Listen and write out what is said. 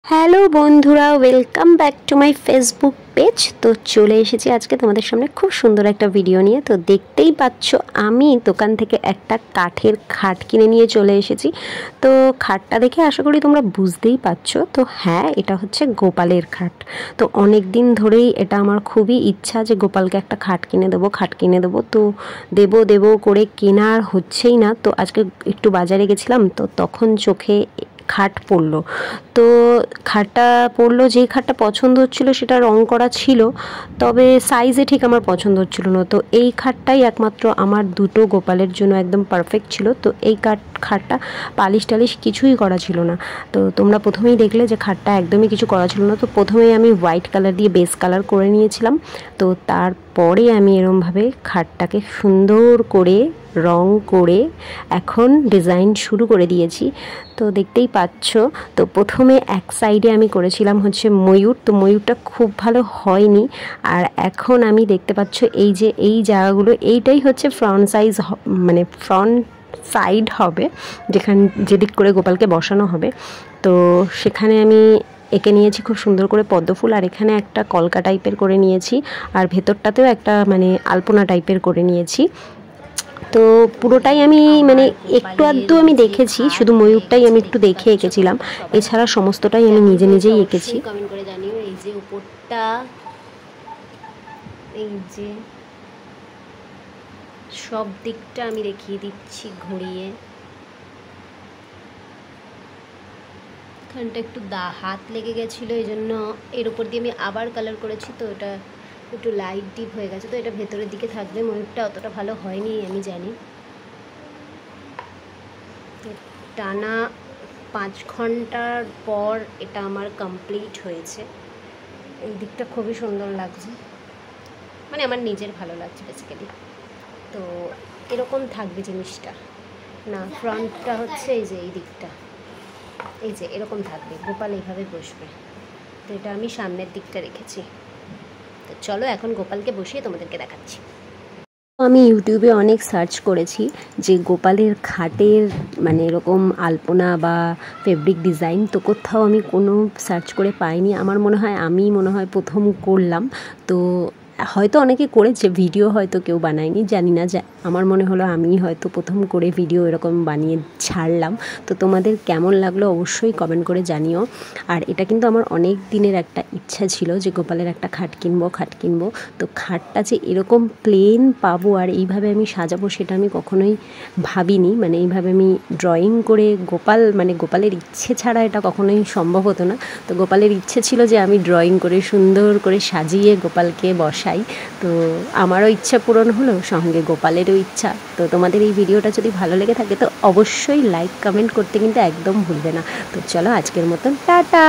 Hello বন্ধুরা, welcome back to my Facebook page. তো চলে এসেছি আজকে তোমাদের সামনে খুব সুন্দর একটা ভিডিও নিয়ে। তো দেখতেই পাচ্ছ আমি দোকান থেকে একটা কাঠের খাট কিনে নিয়ে চলে এসেছি। তো খাটটা দেখে আশা করি তোমরা বুঝতেই পারছো। তো হ্যাঁ, এটা হচ্ছে গোপালের খাট। তো অনেক দিন ধরেই এটা আমার খুবই ইচ্ছা যে গোপালকে একটা খাট কিনে দেবো। তো দেবো করে কেনার হচ্ছেই না। তো আজকে একটু বাজারে গেছিলাম, তো তখন চোখে খাট পড়লো। তো খাটটা পড়লো, যেই খাটটা পছন্দ হচ্ছিলো সেটা রং করা ছিল, তবে সাইজে ঠিক আমার পছন্দ হচ্ছিল না। তো এই খাটটাই একমাত্র আমার দুটো গোপালের জন্য একদম পারফেক্ট ছিল। তো এই খাটটা পালিশ টালিশ কিছুই করা ছিল না। তো তোমরা প্রথমেই দেখলে যে খাটটা একদমই কিছু করা ছিল না। তো প্রথমেই আমি হোয়াইট কালার দিয়ে বেস কালার করে নিয়েছিলাম। তো তারপরে আমি এরমভাবে খাটটাকে সুন্দর করে রং করে এখন ডিজাইন শুরু করে দিয়েছি। তো দেখতেই পাচ্ছ। তো প্রথমে এক সাইডে আমি করেছিলাম হচ্ছে ময়ূর। তো ময়ূরটা খুব ভালো হয়নি। আর এখন আমি দেখতে পাচ্ছ এই যে এই জায়গাগুলো, এইটাই হচ্ছে ফ্রন্ট সাইজ, মানে ফ্রন্ট সাইড হবে, যেদিক করে গোপালকে বসানো হবে। তো সেখানে আমি এঁকে নিয়েছি খুব সুন্দর করে পদ্মফুল, আর এখানে একটা কলকা টাইপের করে নিয়েছি, আর ভেতরটাতেও একটা মানে আলপনা টাইপের করে নিয়েছি। তো পুরোটাই আমি মানে একটু আধটু আমি দেখেছি, শুধু ময়ূরটাই আমি একটু দেখে এঁকেছিলাম, এছাড়া সমস্তটাই আমি নিজেই এঁকেছি। কমেন্ট করে জানিও। এই যে উপরটা, এই যে সব দিকটা আমি দেখিয়ে দিচ্ছি ঘুরিয়ে। এখানটা একটু হাত লেগে গেছিলো, এই জন্য এর উপর দিয়ে আমি আবার কালার করেছি। তো এটা একটু লাইট ডিপ হয়ে গেছে, তো এটা ভেতরের দিকে থাকবে। ময়ূরটা অতটা ভালো হয়নি আমি জানি। টানা 5 ঘন্টার পর এটা আমার কমপ্লিট হয়েছে। এই দিকটা খুবই সুন্দর লাগছে, মানে আমার নিজের ভালো লাগছে বেসিক্যালি। তো এরকম থাকবে জিনিসটা না, ফ্রন্টটা হচ্ছে এই যে এই দিকটা, এই যে এরকম থাকবে, গোপাল এইভাবে বসবে। তো এটা আমি সামনের দিকটা রেখেছি। তো চলো এখন গোপালকে বসিয়ে তোমাদেরকে দেখাচ্ছি। আমি ইউটিউবে অনেক সার্চ করেছি যে গোপালের খাটের মানে এরকম আলপনা বা ফেব্রিক ডিজাইন, তো কোথাও আমি কোনো সার্চ করে পাইনি। আমার মনে হয় প্রথম করলাম। তো হয়তো অনেকে করেছে ভিডিও, হয়তো কেউ বানায়নি, জানি না। আমার মনে হলো আমি হয়তো প্রথম করে ভিডিও এরকম বানিয়ে ছাড়লাম। তো তোমাদের কেমন লাগলো অবশ্যই কমেন্ট করে জানিও। আর এটা কিন্তু আমার অনেক দিনের একটা ইচ্ছা ছিল যে গোপালের একটা খাট কিনবো। তো খাটটা যে এরকম প্লেন পাবো আর এইভাবে আমি সাজাবো সেটা আমি কখনোই ভাবিনি। মানে এইভাবে আমি ড্রয়িং করে গোপালের ইচ্ছে ছাড়া এটা কখনোই সম্ভব হতো না। তো গোপালের ইচ্ছে ছিল যে আমি ড্রয়িং করে সুন্দর করে সাজিয়ে গোপালকে বসাই। তো আমারও ইচ্ছা পূরণ হলো, সঙ্গে গোপালেরও ইচ্ছা। তো তোমাদের এই ভিডিওটা যদি ভালো লেগে থাকে তো অবশ্যই লাইক কমেন্ট করতে কিন্তু একদম ভুলবে না। তো চলো আজকের মতন টাটা।